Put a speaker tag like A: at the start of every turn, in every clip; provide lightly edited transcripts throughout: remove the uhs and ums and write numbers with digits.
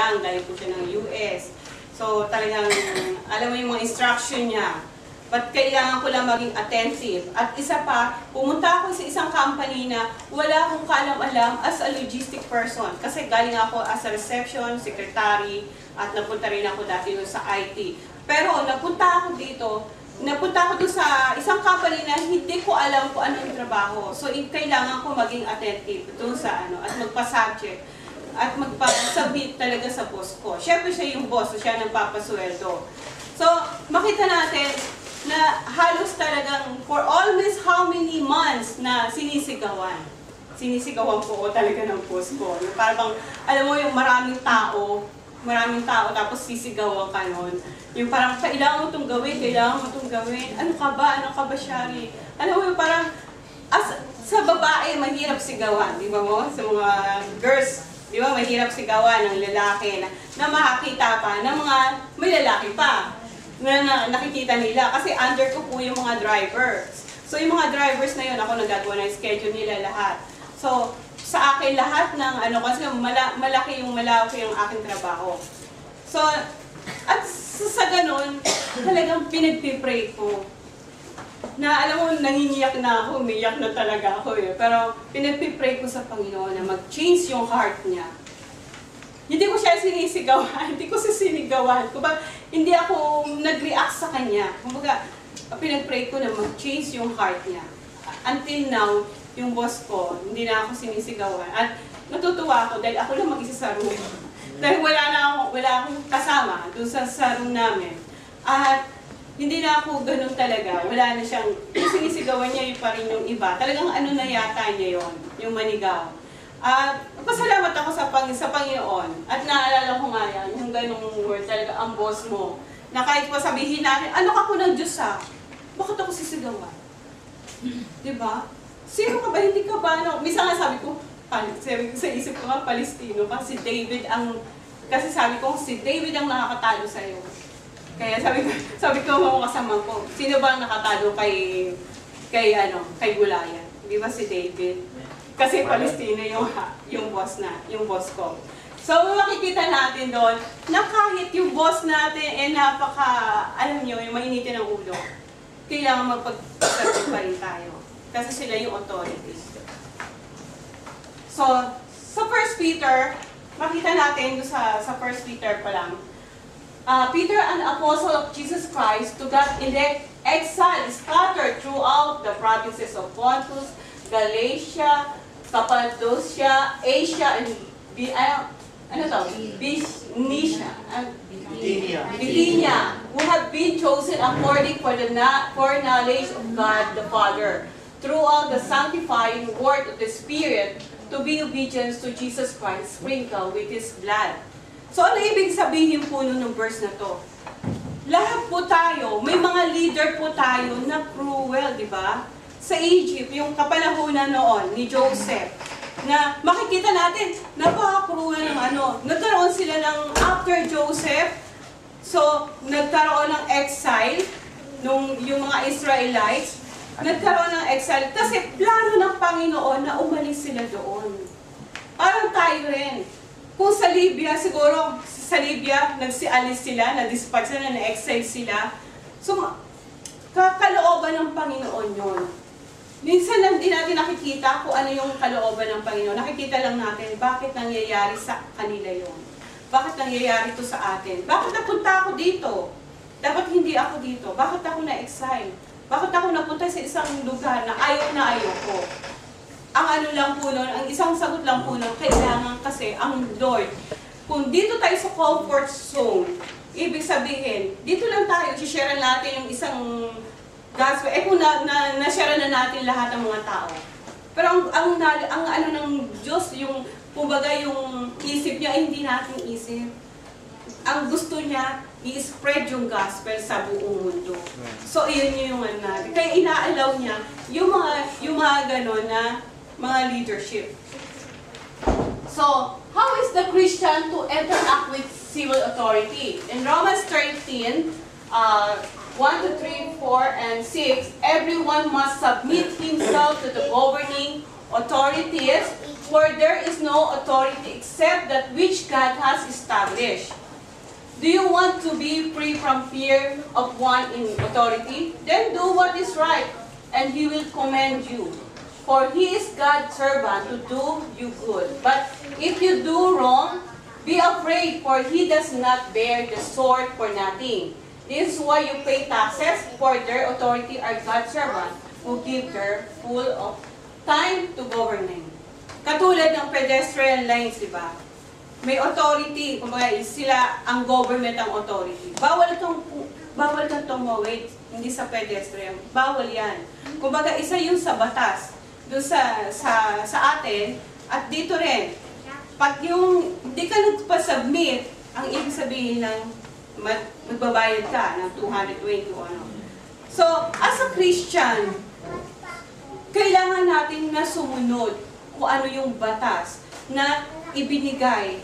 A: lang, dahil po siya ng US. So talagang, alam mo yung mga instruction niya. But kailangan ko lang maging attentive. At isa pa, pumunta ako sa isang company na wala akong kaalam-alam as a logistic person. Kasi galing ako as a reception, secretary, at napunta rin ako dati doon sa IT. Pero napunta ako doon sa isang company na hindi ko alam kung ano yung trabaho. So kailangan ko maging attentive doon sa at magpa-subject. At magpa-submit talaga sa boss ko. Siyempre siya yung boss, so siya nagpapasweldo. So makita natin, na halos talagang for almost how many months na sinisigawan. Sinisigawan po talaga ng boss ko. Parang, alam mo yung maraming tao tapos sisigawan ka nun. Yung parang, kailangan mo itong gawin, ano ka ba, Shari? Alam mo yung parang, sa babae, mahirap sigawan, di ba mo? Sa mga girls, di ba, mahirap sigawan ng lalaki na makakita pa ng mga may lalaki pa. Na nakikita nila kasi under ko po yung mga drivers. So yung mga drivers na yun, ako nagagawa ng schedule nila lahat. So sa akin lahat ng kasi malaki yung aking trabaho. So at sa ganun, talagang pinagpipray ko. Na alam mo, nangingiyak na ako, umiyak na talaga ako eh. Pero pinagpipray ko sa Panginoon na mag-change yung heart niya. Hindi ko siya sinisigawan, hindi ko sinigawan. Hindi ako nag-react sa kanya. Kumbaga, pinag-pray ko na mag-change yung heart niya. Until now, yung boss ko, hindi na ako sinisigawan. At natutuwa ako dahil ako lang mag-isa sa room. Dahil wala akong kasama doon sa room namin. At hindi na ako ganun talaga. Wala na siyang, sinisigawan niya yung pa rin yung iba. Talagang na yata niya yon, yung manigaw. Pasalamat ako sa Panginoon at naalala ko nga yan, yung ganung word talaga, ang boss mo, na kahit pa sabihin natin, ano ka po ng Diyos bakit ako sisigawan? Diba? Sino ka ba? Hindi ka ba? Minsan nga sabi ko sa isip ko nga, Palestino, kasi sabi ko, si David ang nakakatalo sa'yo. Kaya sabi ko mga kasama ko, sino ba ang nakatalo kay Goliath? Di ba si David? Kasi Palestino yung boss ko. So makikita natin doon na kahit yung boss natin alam nyo, yung mainitin ng ulo, kailangan magpagsabi pa rin tayo. Kasi sila yung authority. So, sa 1 Peter, makita natin sa 1 Peter pa lang, Peter, an apostle of Jesus Christ, to God elect exiled, scattered throughout the provinces of Pontus, Galatia, Cappadocia, Asia, and Bithynia, who have been chosen according for knowledge of God the Father, throughout the sanctifying word of the Spirit, to be obedient to Jesus Christ, sprinkled with His blood. So ano ibig sabihin po ng verse na to? Lahat po tayo, may mga leader po tayo na cruel, di ba? Sa Egypt, yung kapanahunan noon ni Joseph, na makikita natin, napaka-cruel ng nagkaroon sila ng after Joseph, so nagkaroon ng exile, yung mga Israelites, nagkaroon ng exile, kasi plano ng Panginoon na umalis sila doon. Parang tayo rin. Kung sa Libya, siguro sa Libya, nagsialis sila, na-dispatch sila, na-exile sila. So, kalooban ng Panginoon yun. Minsan lang din natin nakikita kung ano yung kalooban ng Panginoon. Nakikita lang natin bakit nangyayari sa kanila yun. Bakit nangyayari ito sa atin? Bakit napunta ako dito? Dapat hindi ako dito. Bakit ako na-exile? Bakit ako napunta sa isang lugar na ayaw ko? Ang lang po nun, ang isang sagot lang po nun, kailangan kasi ang Lord, kung dito tayo sa comfort zone, ibig sabihin, dito lang tayo, share natin yung isang gospel. Kung na-share na natin lahat ng mga tao. Pero ang ng Diyos, yung, kumbaga yung isip niya, ay hindi natin isip. Ang gusto niya, i-spread yung gospel sa buong mundo. So, iyon yung natin. Kaya inaalaw niya yung mga gano'n na mga leadership. So, how is the Christian to interact with civil authority? In Romans 13, 1 to 3, 4, and 6, everyone must submit himself to the governing authorities, For there is no authority except that which God has established. Do you want to be free from fear of one in authority? Then do what is right, and He will commend you. For He is God's servant to do you good. But if you do wrong, be afraid, for He does not bear the sword for nothing. This is why you pay taxes, for their authority are God's servants who give their full of time to governing. Katulad ng pedestrian lines, di ba? May authority, kumbaga sila ang government ang authority. Bawal kang tumawid, hindi sa pedestrian. Bawal yan. Kumbaga isa yun sa batas. Doon sa atin, at dito rin. Pag yung hindi ka nagpa-submit, ang ibig sabihin ng magbabayad ka ng 220 o ano. So, as a Christian, kailangan natin na sumunod kung ano yung batas na ibinigay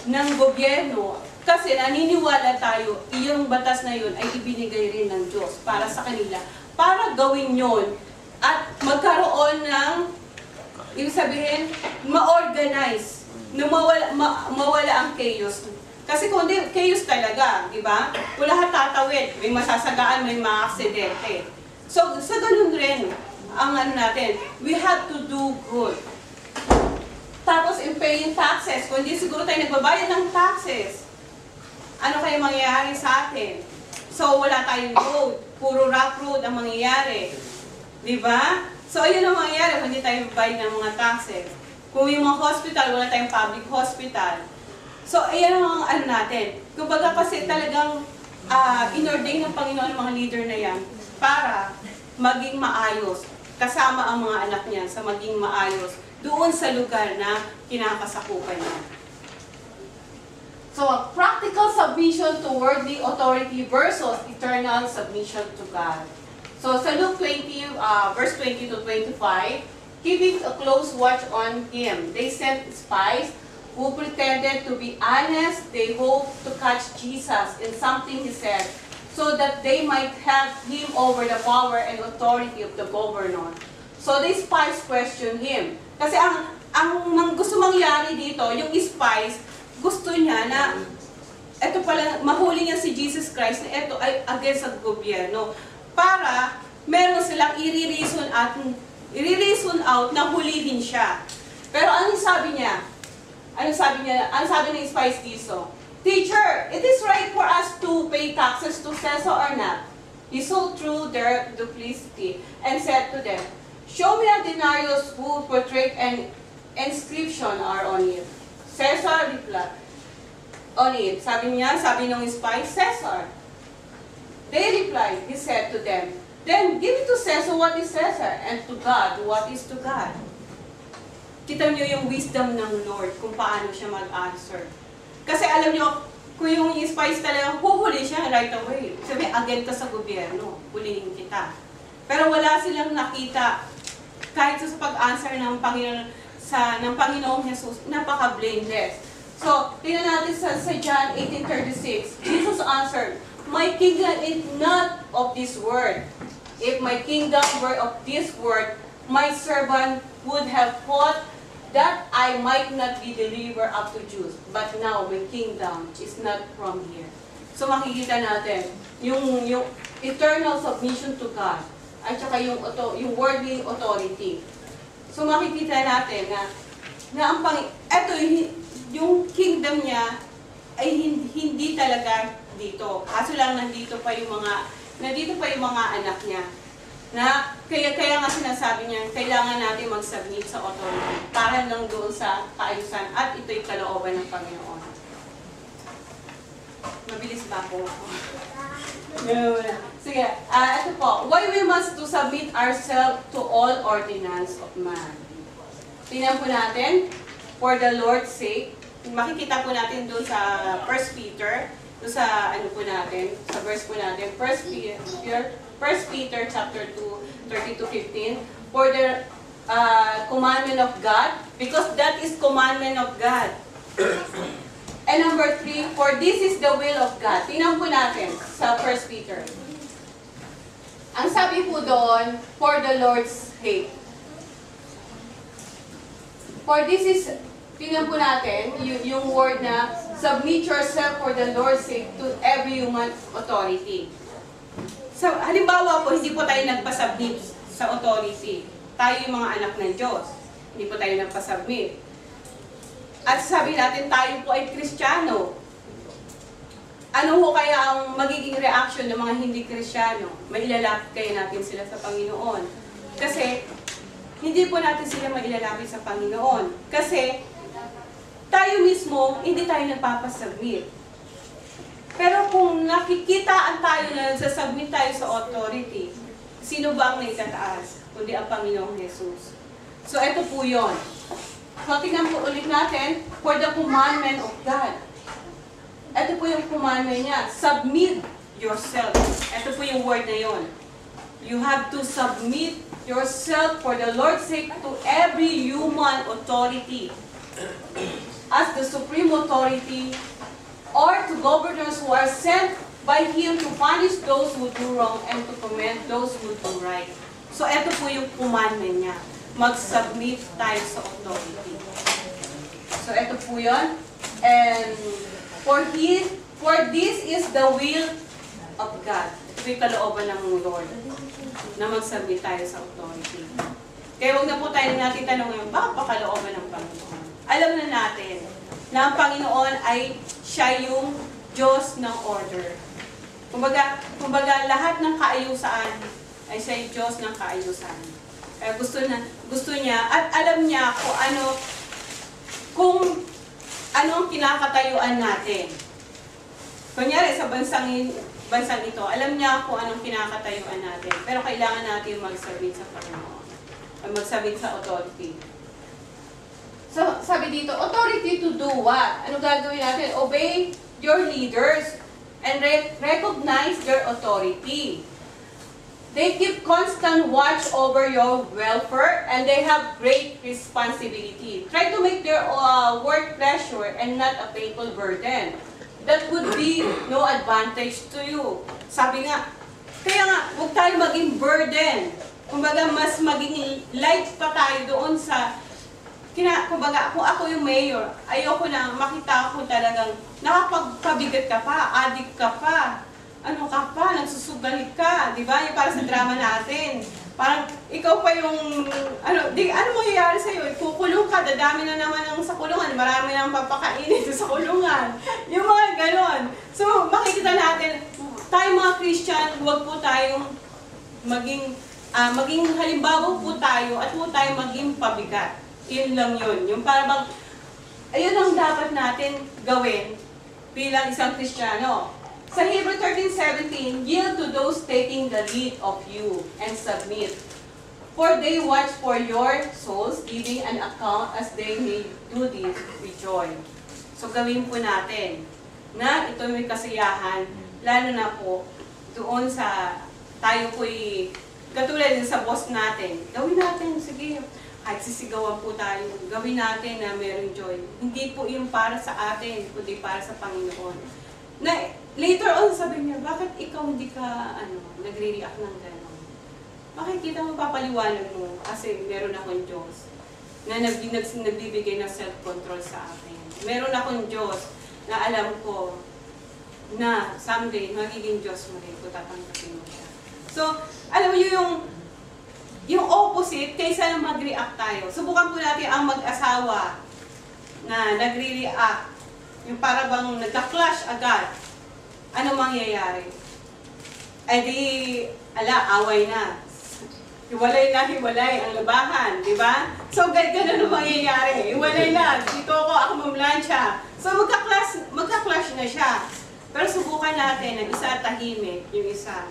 A: ng gobyerno. Kasi naniniwala tayo, yung batas na yun ay ibinigay rin ng Diyos para sa kanila. Para gawin yun at magkaroon ng, ibig sabihin, ma-organize, na mawala ang chaos. Kasi kung di, chaos talaga, di ba? Wala tatawid, may masasagaan, may mga aksidente. So, sa ganun rin, ang ano natin, we have to do good. Tapos, in paying taxes, kung hindi siguro tayo nagbabayad ng taxes, ano kayo mangyayari sa atin? So, wala tayong road. Puro rough road ang mangyayari. Di ba? So, ayun ang mangyayari kung hindi tayo magbayad ng mga taxes. Kung yung mga hospital, wala tayong public hospital. So, ayan ang ano natin. Kumbaga kasi talagang inordain ng Panginoon ang mga leader na yan para maging maayos. Kasama ang mga anak niya sa maging maayos doon sa lugar na kinakasakupan niya. So, practical submission to worldly authority versus eternal submission to God. So, sa Luke 20, verse 20 to 25, keeping a close watch on him, they sent spies who pretended to be honest. They hoped to catch Jesus in something he said, so that they might have him over the power and authority of the governor. So the spies questioned him. Kasi ang gusto mangyari dito, yung spies, gusto niya na, eto pala, mahuli niya si Jesus Christ na eto ay against sa gobyerno. Para meron silang i-reason out na hulihin siya. Pero ano sabi niya? Ano sabi ng spies dito? Teacher, it is right for us to pay taxes to Caesar or not? He saw through their duplicity and said to them, show me a denarius whose portrait and inscription are on it. Caesar replied, on it. Sabi ng spy, Caesar. They replied, he said to them, then give it to Caesar what is Caesar, and to God what is to God. Kita niyo yung wisdom ng Lord kung paano siya mag-answer. Kasi alam niyo, kung yung spies talaga, huhuli siya right away. Sabi, agent ka sa gobyerno, hulihin kita. Pero wala silang nakita, kahit sa pag-answer ng Panginoong Jesus, napaka-blameless. So, tingnan natin sa John 18:36. Jesus answered, my kingdom is not of this world. If my kingdom were of this world, my servant would have fought that I might not be delivered up to Jews. But now, my kingdom is not from here. So makikita natin, yung eternal submission to God, at saka yung worldly authority. So makikita natin na yung kingdom niya ay hindi talaga dito. Kaso lang nandito pa yung mga anak niya. Na kaya nga sinasabi niya, kailangan natin mag-submit sa authority para lang doon sa kaayusan at ito'y kalooban ng Panginoon. Mabilis ba po? Sige, ito po. Why we must to submit ourselves to all ordinance of man. Tingnan po natin, for the Lord's sake. Makikita po natin doon sa 1 Peter, doon sa ano po natin, sa verse po natin, 1 Peter chapter 2, 30-15, for the commandment of God, because that is commandment of God. And number 3, for this is the will of God. Tingnan po natin sa 1 Peter. Ang sabi po doon, for the Lord's sake. For this is, tingnan po natin, yung word na, submit yourself for the Lord's sake to every human authority. So, halimbawa po, hindi po tayo nagpasubmit sa authority. Tayo yung mga anak ng Diyos. Hindi po tayo nagpasubmit. At sabi natin, tayo po ay Kristiyano. Ano ho kaya ang magiging reaction ng mga hindi Kristiyano? Mailalapit kaya natin sila sa Panginoon. Kasi, hindi po natin sila mailalapit sa Panginoon. Kasi, tayo mismo, hindi tayo nagpapasubmit. Pero kung nakikitaan tayo na nagsasubmit tayo sa authority, sino ba ang naitataas? Kundi ang Panginoong Jesus. So, ito po yun. So, tingnan po ulit natin, for the commandment of God. Ito po yung commandment niya. Submit yourself. Ito po yung word na yun. You have to submit yourself for the Lord's sake to every human authority as the supreme authority, or to governors who are sent by Him to punish those who do wrong and to commend those who do right. So, ito po yung commandment niya. Mag-submit tayo sa authority. So, ito po yun. And for this is the will of God. Ito yung kalooban ng Lord na mag-submit tayo sa authority. Kaya huwag na po tayo natin tanongin, bakit pa kalooban ng Panginoon? Alam na natin na ang Panginoon ay siya yung Diyos ng order. Kumbaga lahat ng kaayusan ay siya yung Diyos ng kaayusan. Kaya gusto niya at alam niya kung ano ang kinakatayuan natin. Kunyari sa bansang ito, alam niya kung anong kinakatayuan natin. Pero kailangan natin mag-submit sa Panginoon. Mag-submit sa authority. So, sabi dito, authority to do what? Ano gagawin natin? Obey your leaders and recognize their authority. They keep constant watch over your welfare and they have great responsibility. Try to make their work pleasure and not a painful burden. That would be no advantage to you. Sabi nga, kaya nga, huwag tayo maging burden. Kumbaga, mas maging light pa tayo doon sa kumbaga, kung ako yung mayor, ayoko na makita ko talagang nakapagpabigat ka pa, addict ka pa, ano ka pa, nagsusugalit ka, di ba? Yung para sa drama natin. Parang ikaw pa yung, ano mangyayari sa'yo? Kukulong ka, dadami na naman ang sa kulungan, marami nang papakainin sa kulungan. Yung mga ganon. So, makikita natin, tayo mga Christian, huwag po tayong maging halimbawa po tayo at huwag tayong maging pabigat. Yun lang yun. Yung parang, ayun ang dapat natin gawin bilang isang Kristiyano. Sa Hebrews 13:17, yield to those taking the lead of you and submit. For they watch for your souls, giving an account as they may do this with joy. So gawin po natin na ito may kasiyahan, lalo na po doon sa tayo po'y katulad din sa boss natin. Gawin natin, sige, kahit sisigawan po tayo, gawin natin na mayroong joy. Hindi po yung para sa atin, kundi para sa Panginoon. Na later on sabi niya, bakit ikaw hindi ka nagre-react ng gano'n? Bakit kita mo papaliwanag mo? Kasi meron akong Diyos na nagbibigay ng self-control sa akin. Meron akong Diyos na alam ko na someday magiging Diyos mo rin kung tatanggapin mo siya. So, alam mo yung opposite, kaysa mag-react tayo. Subukan po natin ang mag-asawa na nagre-react. Yung para bang nagka-clash agad. Ano mangyayari? Ay di, away na. Hiwalay na hiwalay ang labahan, di ba? So, ganun ang mangyayari. Hiwalay na. Dito ako mamlansya. So, magka-clash na siya. Pero subukan natin ang isa tahimik, yung isa.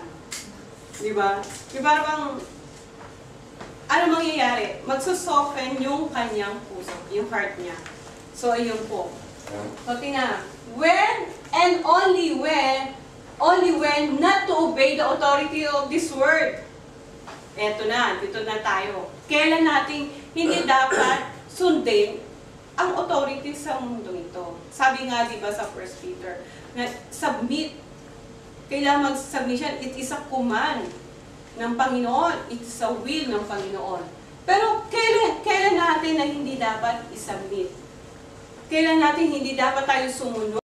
A: Di ba? Di ba bang ano mangyayari? Magsusoften yung kanyang puso, yung heart niya. So, ayun po. So, tingnan. When and only when not to obey the authority of this word. Eto na, dito na tayo. Kailan natin hindi dapat sundin ang authority sa mundo ito? Sabi nga, di ba, sa 1 Peter, na submit. Kailangan mag-submission. It is a command ng Panginoon. It is a will ng Panginoon. Pero kailan natin na hindi dapat isubmit? Kailan natin hindi dapat tayo sumunod